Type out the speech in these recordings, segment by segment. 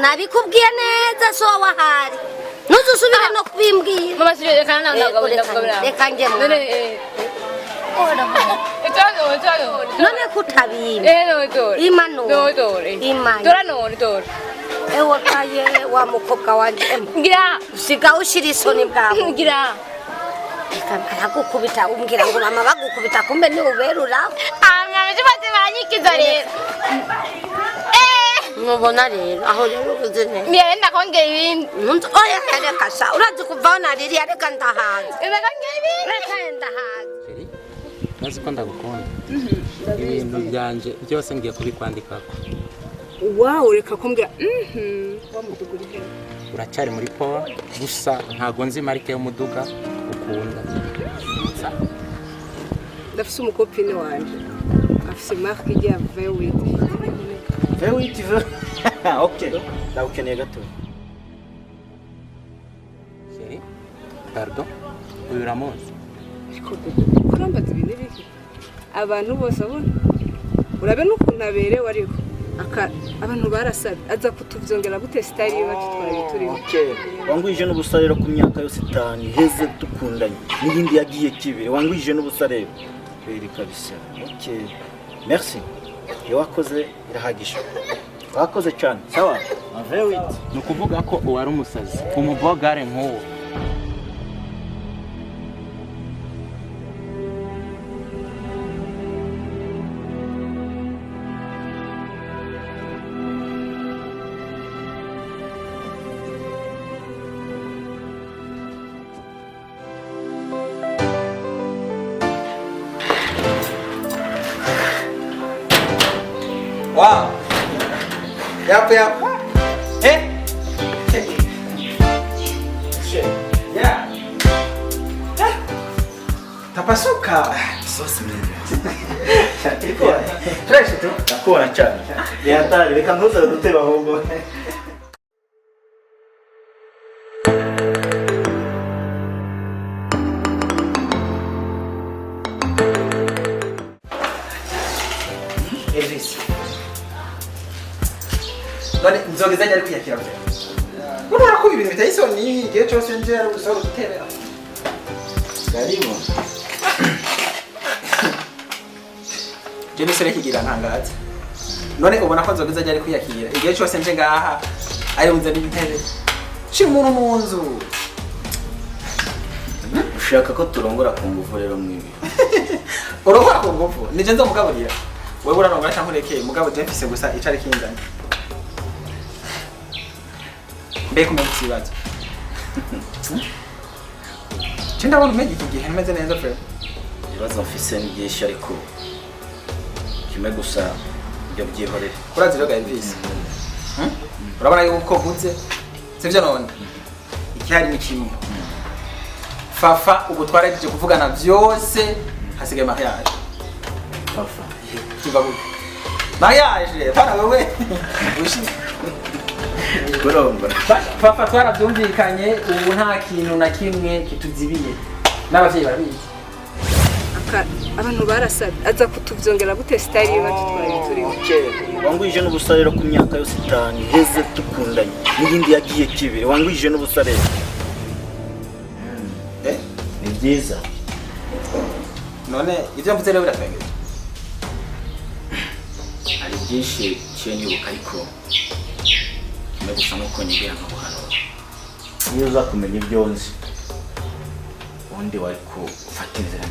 nabikubwiye neza so wahari ntuzusubire no kubimbwira mama sije kana nanga reka nge none kutabimba imano imana ewe kaye wa mukobwa wanje ngira usiga ushira isoni bwawe ngira akagukubita umbwira ngo mama bagukubita kumbe ni uberura mama cyubate banyikiza rero mubona rero aho rero uzene ngenda kongera ibindi oya reka sha urazi kuvaho nariri reka ndahaza reka ngera ibindi reka ndahaza nazi ko ndagukunda ibintu byanje byose ngiye kubikwandikako wow reka kumbwira wamudugura he uracyari muri Paul gusa ntago nzi marike y'umuduga ukunda ndafise umukopine wanje afise marque ijya V8 okay ndawukeneye gato Chérie pardon uyu Ramos kurambaza ibintu biki abantu bose abona urabe n'ukuntu aberewe ariko abantu barasabye aza kutuvyongera gute style yacu twari okay wangwije n'ubusarero ku myaka yose 5 heze dukundanye n'ibindi yagiye kibere wangwije n'ubusarero beri kabisa okay merci yo wakoze irahagisha wakoze cyane sawa V8 nukuvuga ko uwari umusazi umuvogare nk'uwo Wow. Yap. Eh? Yeah. Tapasuka. sose mimi Fresh tu. nakubona cyane yatari reka ntuze duteba ahubwo Elvis. None nzogeza nyari kwiyakira bwe. Urabona ko ibintu biteye isoni igihe cyose nje ari gusaba gutebera. karibu Je nisere kigira ntangaza. None ubona ko nzogeza nyari kwiyakira igihe cyose nje ngaha ari unzana ibitebe. Shira umuntu mu nzu. ushaka ko turongora ku ngufu rero mwibi Urokora ku ngufu nije nzomugaburira. Wewe uranongora cyangwa urekeye mugabo je mfise gusa icari kinzanye. Mbeko mu kibazo. Cyenda abantu mengi tugiye meze neza frere. ibibazo mfise ni byinshi ariko kimwe gusa byo byihorere Urazi rero Elvis. Urabona yuko mvuze sivyo none. Icyari ni kimwe. Fafa ubu twaragiye kuvugana byose hasigaye mariage. papa Tuva gute? Mariage, para wewe. Wishi. kurongora Fafa twarabyumvikanye ubu nta kintu na kimwe kituzibiye. N'abavyeyi barabizi. abantu barasabye aza kutuvyongera gute style yacu twari okay wangwije n'ubusarero ku myaka yose 5 heze dukundanye n'ibindi yagiye kibere wangwije n'ubusarero ni byiza None ivyo mvuze rero biratwengeje. hari byinshi cyenyibuka ariko kimwe gusa nuko nyigira nkabuhanura iyo uza kumenya ibyo nzi undi wari gufata inzira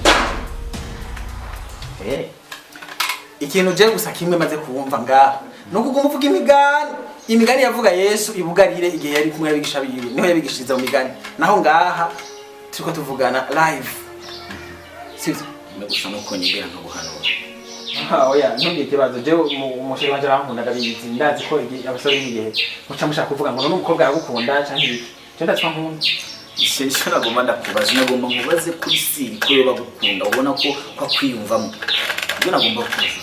Ikintu je gusa kimwe maze kuwumva ngaha. Nuko ugomba uvuga imigani yavuga Yesu ibugarire igihe yari kumwe yabigisha biwe. Niho yabigishiriza mu migani. Naho ngaha turiko tuvugana live. Sivyo? kimwe gusa nuko nyigira nkabuhanura Oya ntugiye kibazo je umusheri wanje arankunda ndabizi ndazi ko abasore n'igihe muca mushaka kuvuga ngo none umukobwa aragukunda cyangwa iki. Je ndatswa nkunda. Ishyeshya nagomba ndakubaza nagomba mubaze kuri siri ko yo bagukunda ubona ko kwakwiyumvamo ibyo nagomba kubaza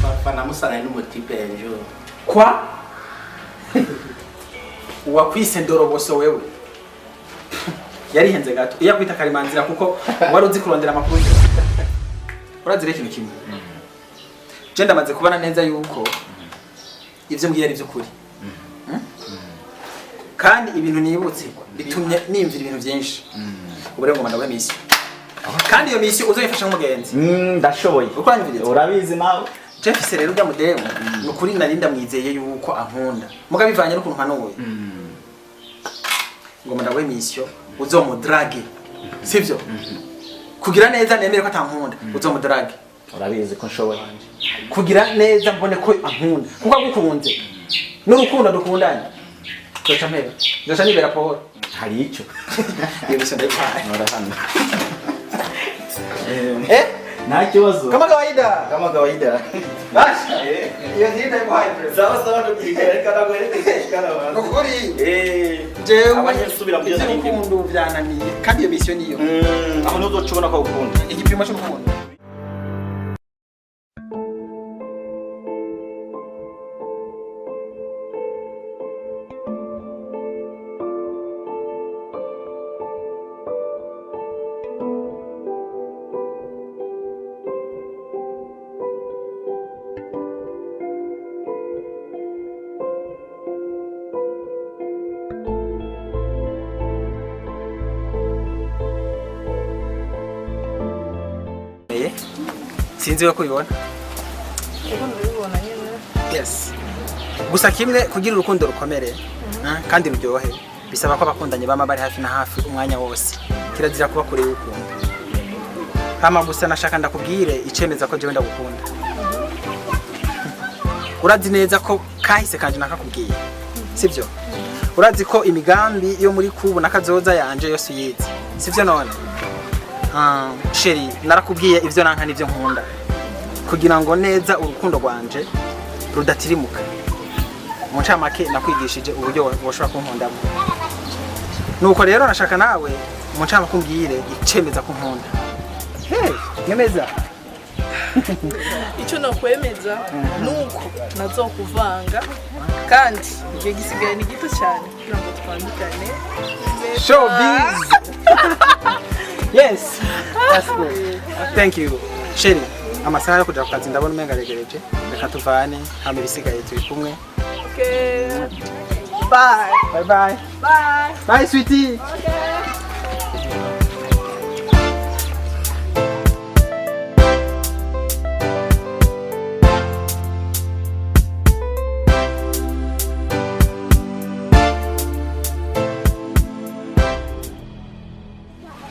papa namusana n'umutipe ejo Kwa? Uwakwise ndoroboso wewe. Yarihenze gato. Iya kwita karimanzira kuko wari uzi kurondera amakuru. Urazire ikintu kimwe. Je ndamaze kubana neza yuko ivyo mbwira ari vy'ukuri kandi ibintu nibutse bitumye nimvira ibintu byinshi ubure ngo mandawe misi kandi iyo misi uzoyifasha nk'umugenzi ndashoboye ukwanyumviriza urabizi nawe Jeff rero ujya mudemu nukuri narinda mwizeye yuko ankunda muga bivanye no kuntu mpanuye ngo mandawe misi uzomudrage sivyo kugira neza nemere ko atankunda uzomudrage urabizi ko nshoboye kugira neza mbone ko ankunda kuko agukunze n'urukundo dukundanye Kocha mbere. Ndocha nibera Paul. hari icyo Iyo bisa ndayipana. murahana Nta kibazo kama kawaida. kama kawaida Basi. Iyo ndio ipo hai. sawa sawa ndukigereka nagorekeshikana abantu Nukuri. jewe abanyesubira mu byo narindi Urukundo byananiye kandi iyo mission niyo. aho nuzocubona ko ukunda Igipimo cy'urukundo. Sinzi ko ubibona. Ego ndabibona nyine. Yes. Gusa kimwe kugira urukundo rukomere kandi ruryohe bisaba ko abakundanye bama bari hafi na hafi umwanya wose. Kirazira kuba kure y'urukundo. Hama gusa nashaka ndakubwire icemeza ko jewe ndagukunda. Urazi neza ko kahise kanje nakakubwiye. Sivyo? Urazi ko imigambi yo muri kubu nakazoza yanje yose yize. Sivyo none? Sheri narakubwiye ivyo nanka nivyo nkunda kugira ngo neza urukundo rwanje rudatirimuka mu ncamake nakwigishije uburyo woshobora kunkundamo nuko rero nashaka nawe mu ncamake kumbwire icemeza ko nkunda nyemeza icyo nakwemeza nuko nazokuvanga kandi igihe gisigaye ni gito cyane kugira ngo twandikane showbiz. Yes, that's good. Thank you. Sheri, amasaha yo kuja ku kazi ndabona umenga regereje. Reka tuvane hama ibisigaye turi kumwe. Okay. Bye. Bye bye. Bye. Bye sweetie.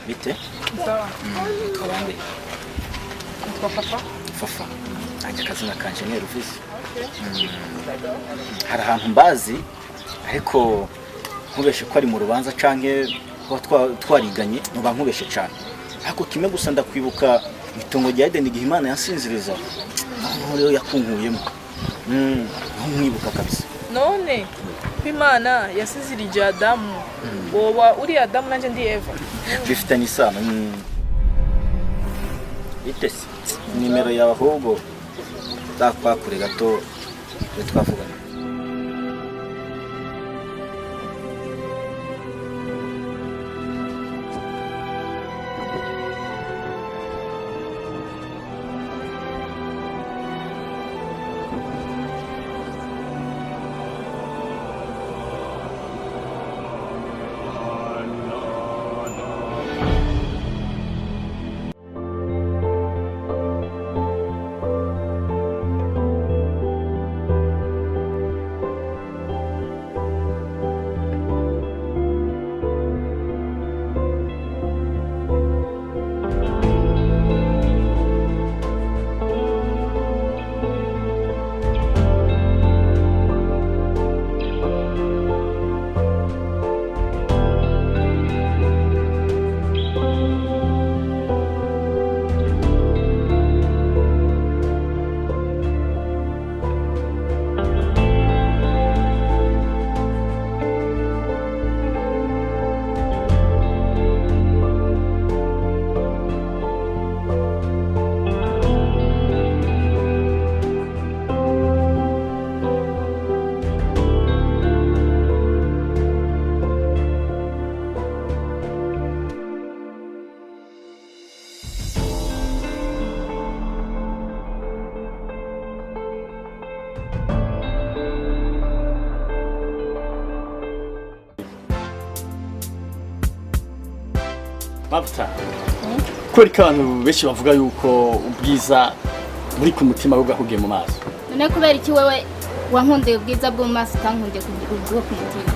bite Sawa. Twabande. Twa papa. fafa ajya akazina kanje ni Ruvisi hari ahantu mbazi ariko nkubeshe ko ari mu rubanza canke ko twariganye nuba nkubeshe cyane ariko kimwe gusa ndakwibuka itongo rya Eden igihe Imana yasinziriza aho rero yakunkuyemo nkwibuka kabisa None Imana yasizirije Adamu. Woba uri Adamu nanje ndi Eva. bifitanye isano itese nimero yawe ahubwo zakwakure gato twavugana mavuta kubera ko abantu benshi bavuga yuko ubwiza buri ku mutima bwahugiye mu maso none kubera iki wewe wankundiye ubwiza bwo mu maso utankundiye kubwo ku mutima